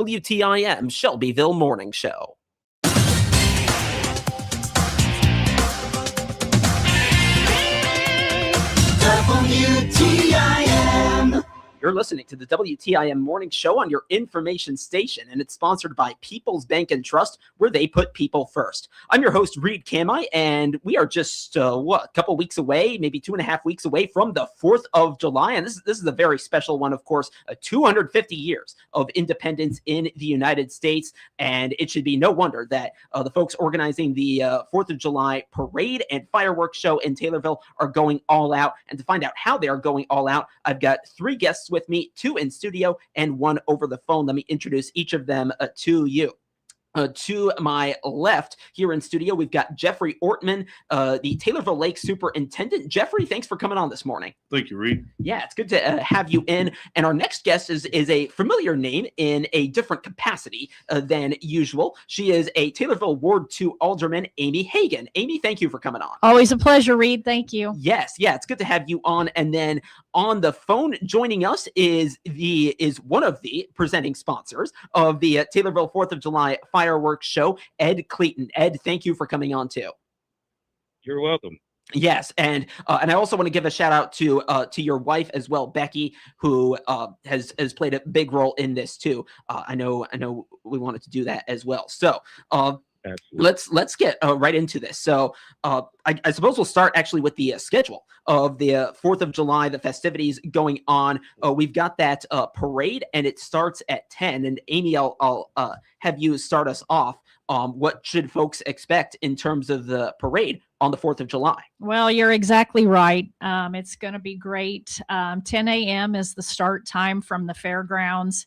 WTIM Shelbyville Morning Show. WTIM. You're listening to the WTIM Morning Show on your information station, and it's sponsored by People's Bank and Trust, where they put people first. I'm your host, Reed Kamai, and we are just, a couple weeks away, maybe 2.5 weeks away from the 4th of July, and this is a very special one, of course, 250 years of independence in the United States, and it should be no wonder that the folks organizing the 4th of July parade and fireworks show in Taylorville are going all out, and to find out how they are going all out, I've got 3 guests with me, 2 in studio and 1 over the phone. Let me introduce each of them to you. To my left here in studio, we've got Jeffrey Ortman, the Taylorville Lake Superintendent. Jeffrey, thanks for coming on this morning. Thank you, Reed. Yeah, it's good to have you in. And our next guest is a familiar name in a different capacity than usual. She is a Taylorville Ward 2 Alderman, Amy Hagan. Amy, thank you for coming on. Always a pleasure, Reed. Thank you. Yes, yeah, it's good to have you on. And then on the phone joining us is one of the presenting sponsors of the Taylorville 4th of July fireworks show, Ed Clayton. Ed, thank you for coming on too. You're welcome. Yes, and I also want to give a shout out to your wife as well, Becky, who has played a big role in this too. I know we wanted to do that as well. So let's get right into this. So I suppose we'll start actually with the schedule of the 4th of July, the festivities going on. We've got that parade, and it starts at 10. And Amy, I'll have you start us off. What should folks expect in terms of the parade on the 4th of July? Well, you're exactly right. It's going to be great. 10 a.m. is the start time from the fairgrounds.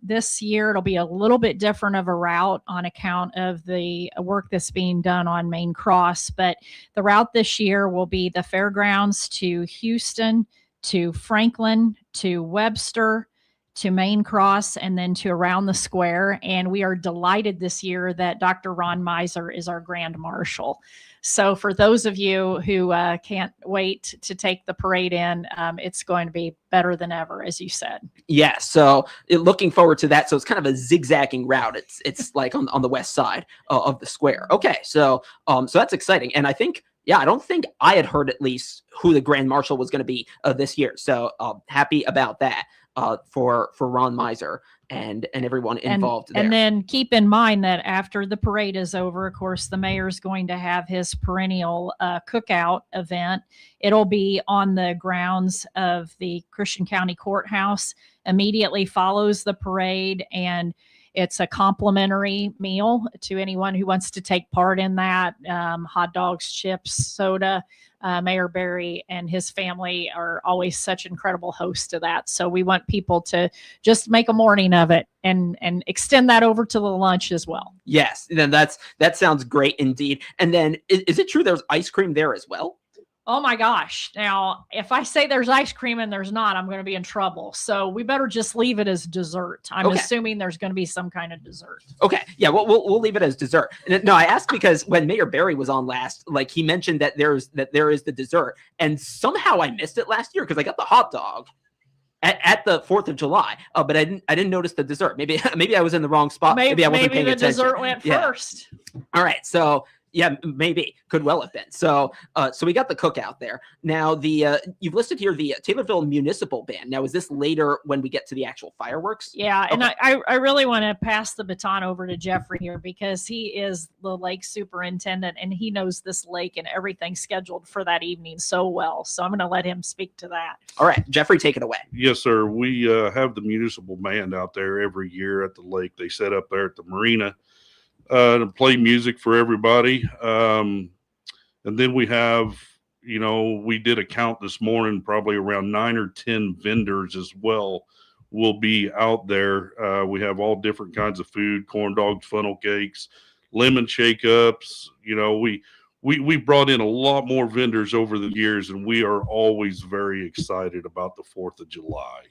This year, it'll be a little bit different of a route on account of the work that's being done on Main Cross. But the route this year will be the fairgrounds to Houston, to Franklin, to Webster, to Main Cross, and then to around the square. And we are delighted this year that Dr. Ron Miser is our Grand Marshal. So for those of you who can't wait to take the parade in, it's going to be better than ever, as you said. Yeah, so looking forward to that. So it's kind of a zigzagging route. It's like on the west side of the square. Okay, so that's exciting. And I think, I don't think I had heard at least who the Grand Marshal was going to be this year. So happy about that for Ron Miser and everyone involved there. And then keep in mind that after the parade is over, of course, the mayor's going to have his perennial cookout event. It'll be on the grounds of the Christian County Courthouse. Immediately follows the parade, and it's a complimentary meal to anyone who wants to take part in that. Hot dogs, chips, soda. Mayor Barry and his family are always such incredible hosts to that. So we want people to just make a morning of it and extend that over to the lunch as well. Yes, then that sounds great indeed. And then is it true there's ice cream there as well? Oh my gosh. Now, if I say there's ice cream and there's not, I'm going to be in trouble. So we better just leave it as dessert. I'm assuming there's going to be some kind of dessert. Okay. Yeah, we'll leave it as dessert. No, I asked because when Mayor Barry was on last, like he mentioned that there is the dessert, and somehow I missed it last year because I got the hot dog at the 4th of July, but I didn't notice the dessert. Maybe I was in the wrong spot. Maybe I wasn't paying attention. Maybe the dessert went first. All right. So yeah, maybe could well have been. So we got the cookout there. Now you've listed here the Taylorville Municipal Band. Now, is this later when we get to the actual fireworks? Yeah, okay. And I really want to pass the baton over to Jeffrey here because he is the lake superintendent and he knows this lake and everything scheduled for that evening so well. So I'm going to let him speak to that. All right, Jeffrey, take it away. Yes, sir. We have the municipal band out there every year at the lake. They set up there at the marina. To play music for everybody. And then we have, we did a count this morning, probably around 9 or 10 vendors as well will be out there. We have all different kinds of food, corn dogs, funnel cakes, lemon shake-ups. We brought in a lot more vendors over the years, and we are always very excited about the 4th of July.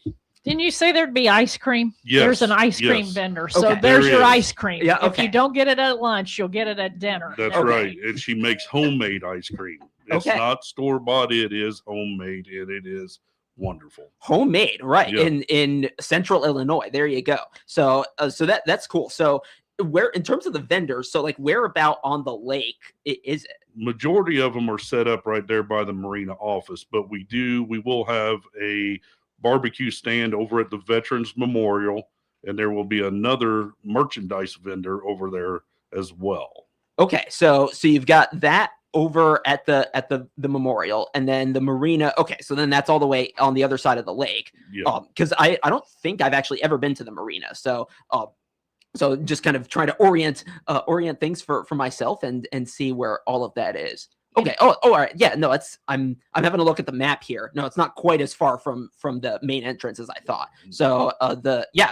Didn't you say there'd be ice cream? Yes. There's an ice cream vendor. So there's your ice cream. Yeah, okay. If you don't get it at lunch, you'll get it at dinner. That's right. And she makes homemade ice cream. It's not store-bought. It is homemade, and it is wonderful. Homemade, right? Yeah. In Central Illinois. There you go. So that's cool. So where, in terms of the vendors, so like where about on the lake is it? Majority of them are set up right there by the marina office, but we will have a barbecue stand over at the Veterans Memorial, and there will be another merchandise vendor over there as well. Okay, so you've got that over at the memorial, and then the marina. Okay, so then that's all the way on the other side of the lake. Yeah. Because I don't think I've actually ever been to the marina, so so just kind of trying to orient things for myself and see where all of that is. Okay. Oh, all right. Yeah. No, I'm having a look at the map here. No, it's not quite as far from the main entrance as I thought. So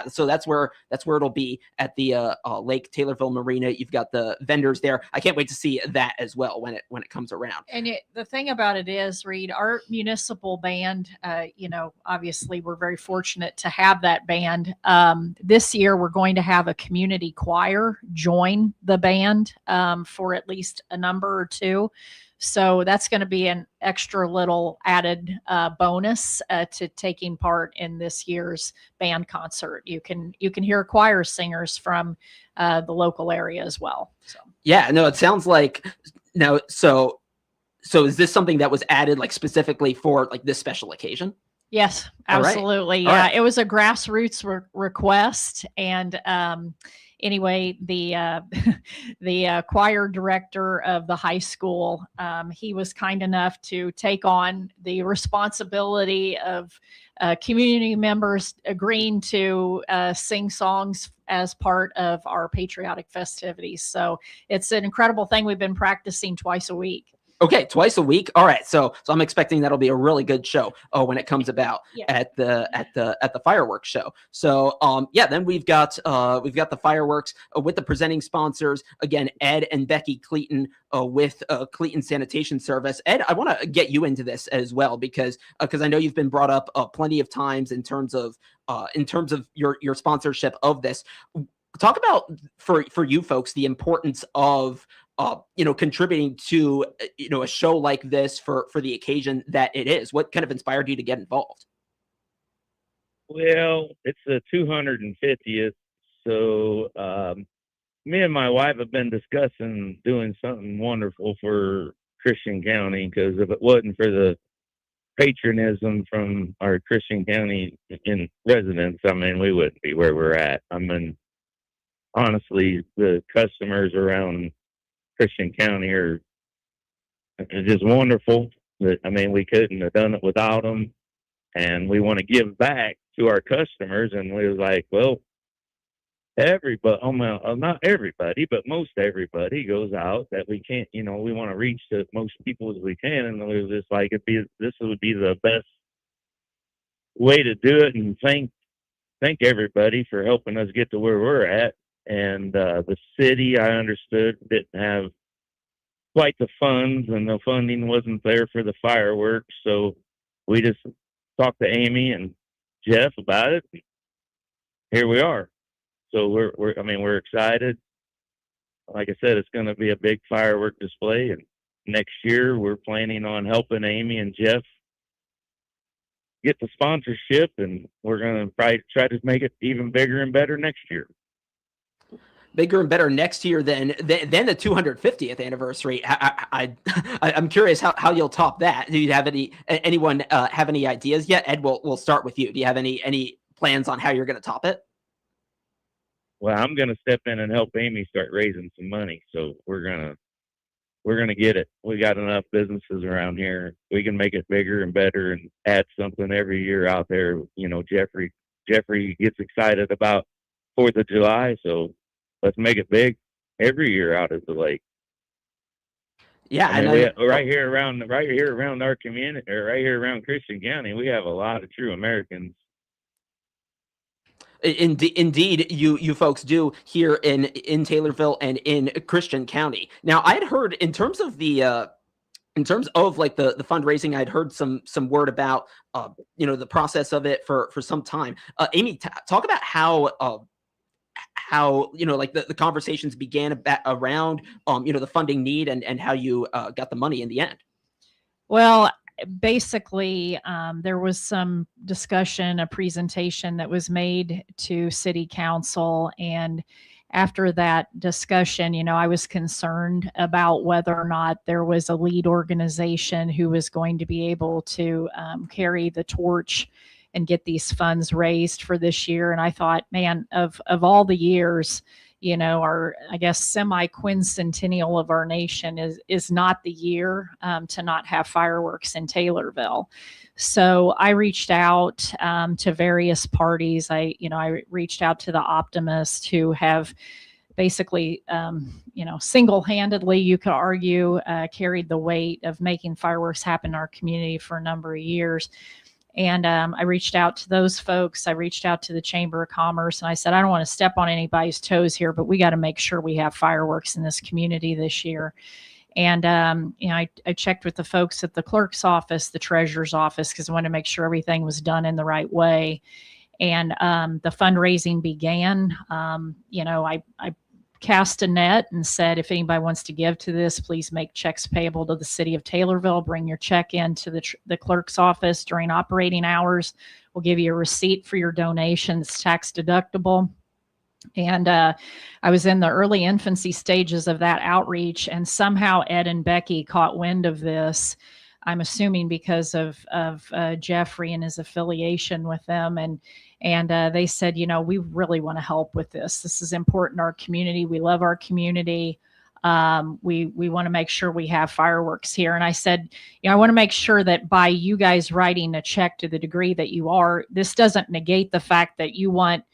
so that's where it'll be at the Lake Taylorville Marina. You've got the vendors there. I can't wait to see that as well when it comes around. And the thing about it is, Reed, our municipal band, obviously we're very fortunate to have that band. This year we're going to have a community choir join the band for at least a number or two. So that's going to be an extra little added bonus to taking part in this year's band concert. You can hear choir singers from the local area as well. So yeah, no, it sounds like now. So is this something that was added like specifically for like this special occasion? Yes, absolutely. All right. It was a grassroots request, and anyway, the the choir director of the high school, he was kind enough to take on the responsibility of community members agreeing to sing songs as part of our patriotic festivities. So it's an incredible thing. We've been practicing twice a week. Okay, twice a week. All right, so I'm expecting that'll be a really good show. When it comes about at the fireworks show. So then we've got the fireworks with the presenting sponsors again, Ed and Becky Cleaton with Cleaton Sanitation Service. Ed, I want to get you into this as well because I know you've been brought up plenty of times in terms of your sponsorship of this. Talk about for you folks the importance of contributing to a show like this for the occasion that it is. What kind of inspired you to get involved? Well, it's the 250th, so me and my wife have been discussing doing something wonderful for Christian County, because if it wasn't for the patronism from our Christian County residents, I mean, we wouldn't be where we're at. I mean, honestly, the customers around Christian County are just wonderful. I mean, we couldn't have done it without them, and we want to give back to our customers. And we was like, well, everybody, not everybody, but most everybody goes out that we can't. We want to reach the most people as we can, and we was just like, this would be the best way to do it. And thank everybody for helping us get to where we're at. And the city, I understood, didn't have quite the funds, and the funding wasn't there for the fireworks. So we just talked to Amy and Jeff about it. Here we are. So we're excited. Like I said, it's going to be a big firework display, and next year we're planning on helping Amy and Jeff get the sponsorship, and we're going to probably try to make it even bigger and better next year. Bigger and better next year than the 250th anniversary. I'm curious how you'll top that. Do you have anyone have any ideas yet? Ed, we'll start with you. Do you have any plans on how you're going to top it? Well, I'm going to step in and help Amy start raising some money. So we're going to get it. We got enough businesses around here. We can make it bigger and better and add something every year out there. Jeffrey gets excited about 4th of July. So let's make it big every year out at the lake. Yeah. Right here around our community, or right here around Christian County, we have a lot of true Americans. Indeed, you folks do here in Taylorville and in Christian County. Now, I had heard in terms of like the fundraising, I'd heard some word about the process of it for some time. Amy, talk about how like the conversations began around the funding need and how you got the money in the end. Well, basically, there was some discussion, a presentation that was made to City Council, and after that discussion, I was concerned about whether or not there was a lead organization who was going to be able to carry the torch and get these funds raised for this year. And I thought, man, of all the years, our, I guess, semi-quincentennial of our nation is not the year to not have fireworks in Taylorville. So I reached out to various parties. I reached out to the optimists who have basically, single-handedly, you could argue, carried the weight of making fireworks happen in our community for a number of years. And I reached out to those folks. I reached out to the Chamber of Commerce, and I said, I don't want to step on anybody's toes here, but we got to make sure we have fireworks in this community this year. And, I checked with the folks at the clerk's office, the treasurer's office, because I wanted to make sure everything was done in the right way. And the fundraising began. I cast a net and said, if anybody wants to give to this, please make checks payable to the city of Taylorville. Bring your check into the clerk's office during operating hours. We'll give you a receipt for your donations, tax deductible. And I was in the early infancy stages of that outreach, and somehow Ed and Becky caught wind of this. I'm assuming because of Jeffrey and his affiliation with them. And they said, we really want to help with this. This is important to our community. We love our community. We want to make sure we have fireworks here. And I said, I want to make sure that by you guys writing a check to the degree that you are, this doesn't negate the fact that you want,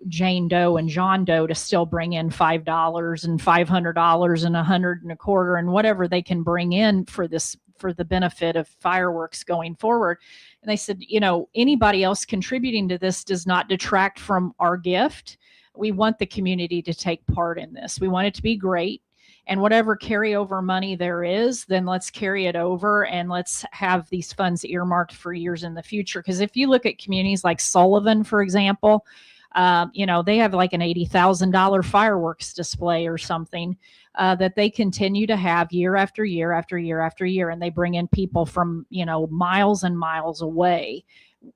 Jane Doe and John Doe to still bring in $5 and $500 and $125 and whatever they can bring in for the benefit of fireworks going forward. And they said, anybody else contributing to this does not detract from our gift. We want the community to take part in this. We want it to be great. And whatever carryover money there is, then let's carry it over and let's have these funds earmarked for years in the future. Because if you look at communities like Sullivan, for example, they have like an $80,000 fireworks display or something that they continue to have year after year after year after year. And they bring in people from, miles and miles away.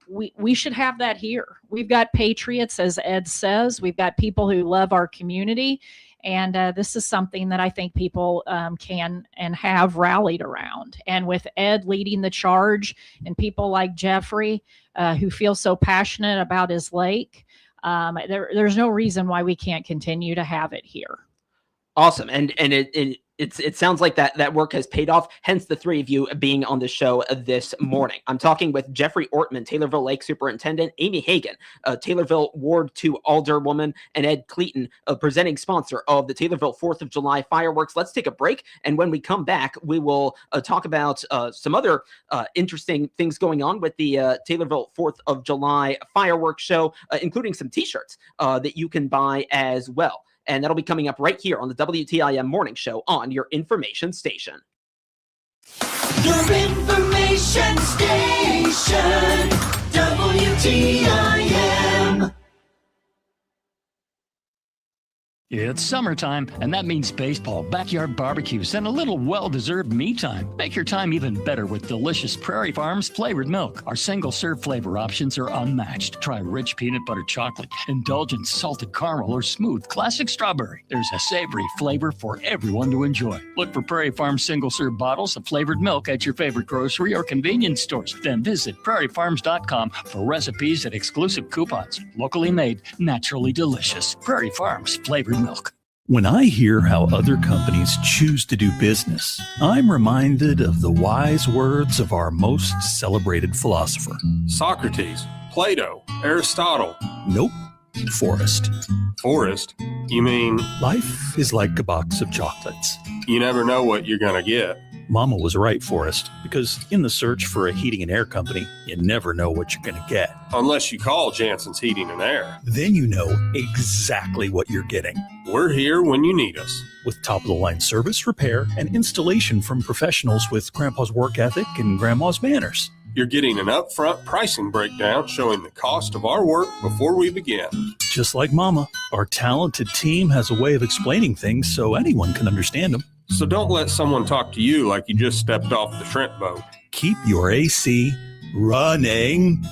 We should have that here. We've got patriots, as Ed says. We've got people who love our community. And this is something that I think people can and have rallied around. And with Ed leading the charge and people like Jeffrey, who feel so passionate about his lake, there's no reason why we can't continue to have it here. Awesome. And it sounds like that work has paid off, hence the three of you being on the show this morning. I'm talking with Jeffrey Ortman, Taylorville Lake Superintendent, Amy Hagan, Taylorville Ward 2 Alderwoman, and Ed Cleaton, presenting sponsor of the Taylorville 4th of July fireworks. Let's take a break, and when we come back, we will talk about some other interesting things going on with the Taylorville 4th of July fireworks show, including some t-shirts that you can buy as well. And that'll be coming up right here on the WTIM Morning Show on your information station. Your information station, WTIM. It's summertime, and that means baseball, backyard barbecues, and a little well-deserved me time. Make your time even better with delicious Prairie Farms flavored milk. Our single-serve flavor options are unmatched. Try rich peanut butter chocolate, indulgent salted caramel, or smooth classic strawberry. There's a savory flavor for everyone to enjoy. Look for Prairie Farms single-serve bottles of flavored milk at your favorite grocery or convenience stores. Then visit prairiefarms.com for recipes and exclusive coupons. Locally made, naturally delicious. Prairie Farms flavored milk. When I hear how other companies choose to do business, I'm reminded of the wise words of our most celebrated philosopher. Socrates, Plato, Aristotle. Nope. Forrest. Forrest? You mean? Life is like a box of chocolates. You never know what you're going to get. Mama was right, Forrest, because in the search for a heating and air company, you never know what you're going to get. Unless you call Jansen's Heating and Air. Then you know exactly what you're getting. We're here when you need us. With top-of-the-line service, repair, and installation from professionals with Grandpa's work ethic and Grandma's manners. You're getting an upfront pricing breakdown showing the cost of our work before we begin. Just like Mama, our talented team has a way of explaining things so anyone can understand them. So don't let someone talk to you like you just stepped off the shrimp boat. Keep your AC running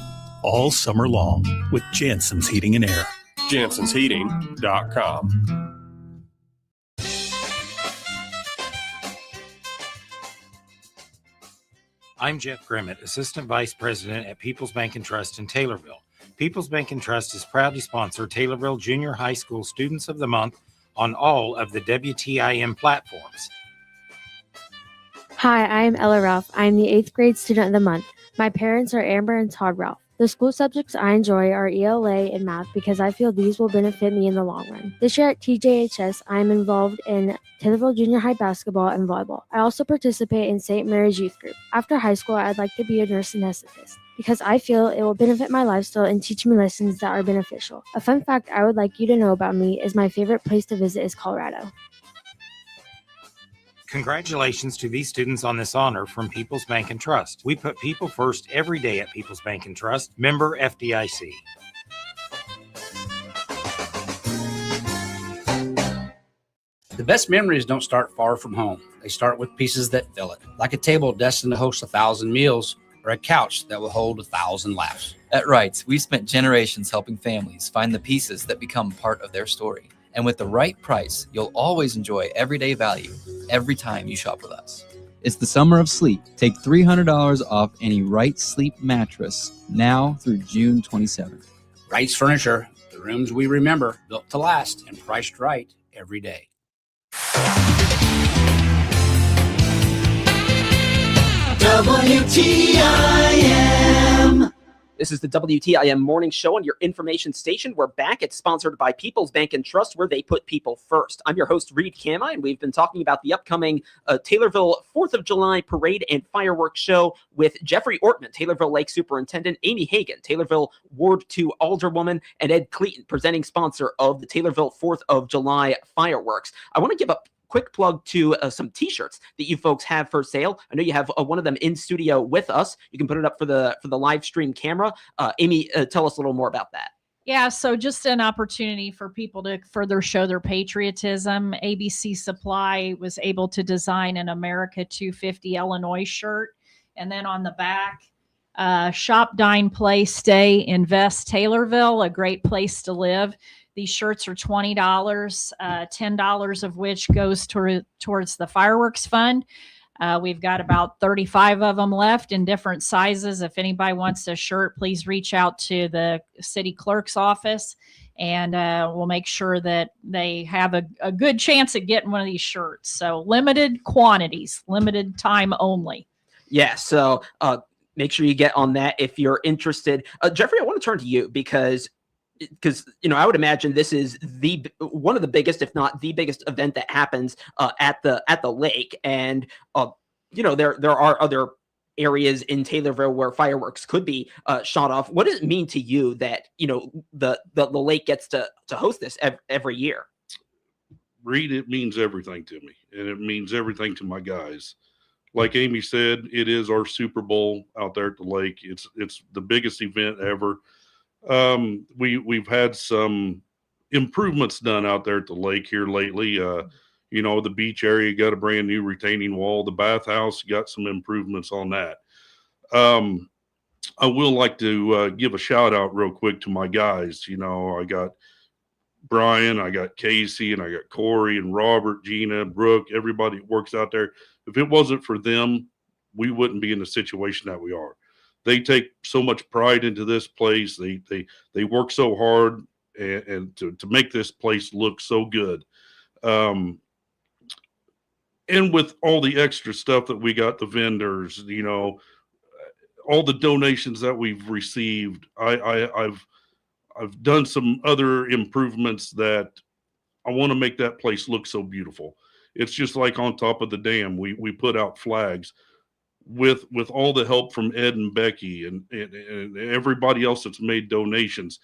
all summer long with Jansen's Heating and Air. JansonsHeating.com. I'm Jeff Grimmett, Assistant Vice President at People's Bank and Trust in Taylorville. People's Bank and Trust is proud to sponsor Taylorville Junior High School Students of the Month on all of the WTIM platforms. Hi, I am Ella Ralph. I am the 8th grade student of the month. My parents are Amber and Todd Ralph. The school subjects I enjoy are ELA and math because I feel these will benefit me in the long run. This year at TJHS, I am involved in Taylorville Junior High basketball and volleyball. I also participate in St. Mary's Youth Group. After high school, I'd like to be a nurse anesthetist because I feel it will benefit my lifestyle and teach me lessons that are beneficial. A fun fact I would like you to know about me is my favorite place to visit is Colorado. Congratulations to these students on this honor from People's Bank and Trust. We put people first every day at People's Bank and Trust, member FDIC. The best memories don't start far from home. They start with pieces that fill it, like a table destined to host 1,000 meals or a couch that will hold 1,000 laughs. At Wrights, we've spent generations helping families find the pieces that become part of their story. And with the right price, you'll always enjoy everyday value every time you shop with us. It's the summer of sleep. Take $300 off any Wrights Sleep mattress now through June 27th. Wrights Furniture, the rooms we remember, built to last and priced right every day. WTIM. This is the WTIM Morning Show on your information station. We're back. It's sponsored by People's Bank and Trust, where they put people first. I'm your host, Reed Kami, and we've been talking about the upcoming Taylorville 4th of July Parade and Fireworks Show with Jeffrey Ortman, Taylorville Lake Superintendent, Amy Hagan, Taylorville Ward 2 Alderwoman, and Ed Cleaton, presenting sponsor of the Taylorville 4th of July Fireworks. I want to give a quick plug to some t-shirts that you folks have for sale. I know you have one of them in studio with us. You can put it up for the live stream camera. Amy, tell us a little more about that. Yeah, so just an opportunity for people to further show their patriotism. ABC Supply was able to design an America 250 Illinois shirt. And then on the back, shop, dine, play, stay, invest, Taylorville, a great place to live. These shirts are $20, $10 of which goes towards the fireworks fund. We've got about 35 of them left in different sizes. If anybody wants a shirt, please reach out to the city clerk's office, and we'll make sure that they have a good chance at getting one of these shirts. So limited quantities, limited time only. Yeah, so make sure you get on that if you're interested. Jeffrey, I want to turn to you because I would imagine this is one of the biggest, if not the biggest, event that happens at the lake, and there are other areas in Taylorville where fireworks could be shot off. What does it mean to you that the lake gets to host this every year? Reed, it means everything to me, and it means everything to my guys. Like Amy said, it is our Super Bowl out there at the lake. It's the biggest event ever. We've had some improvements done out there at the lake here lately. The beach area got a brand new retaining wall. The bathhouse got some improvements on that. I will like to give a shout out real quick to my guys. I got Brian, I got Casey, and I got Corey and Robert, Gina, Brooke, everybody that works out there. If it wasn't for them, we wouldn't be in the situation that we are. They take so much pride into this place. They work so hard and to make this place look so good. And with all the extra stuff that we got, the vendors, all the donations that we've received, I've done some other improvements that I want to make that place look so beautiful. It's just like on top of the dam, we put out flags. With all the help from Ed and Becky and everybody else that's made donations,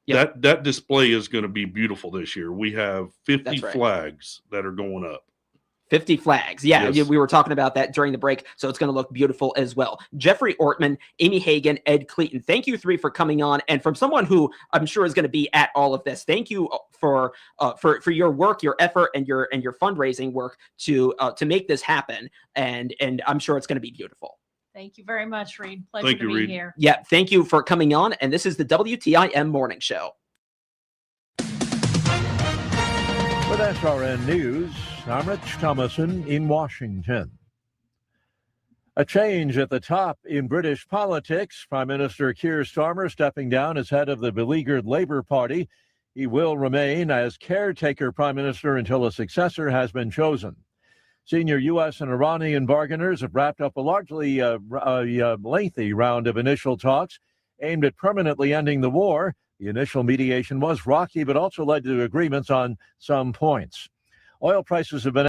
yep. that display is going to be beautiful this year. We have 50 flags that are going up. 50 flags. Yeah, Yes. we were talking about that during the break, so it's going to look beautiful as well. Jeffrey Ortman, Amy Hagan, Ed Cleaton, thank you three for coming on. And from someone who I'm sure is going to be at all of this, thank you for your work, your effort, and your fundraising work to make this happen. And I'm sure it's going to be beautiful. Thank you very much, Reed. Pleasure Thank to you, be Reed. here. Yeah, thank you for coming on. And this is the WTIM Morning Show. With SRN News, I'm Rich Thomason in Washington. A change at the top in British politics. Prime Minister Keir Starmer stepping down as head of the beleaguered Labour Party. He will remain as caretaker prime minister until a successor has been chosen. Senior U.S. and Iranian bargainers have wrapped up a largely lengthy round of initial talks aimed at permanently ending the war. The initial mediation was rocky, but also led to agreements on some points. Oil prices have been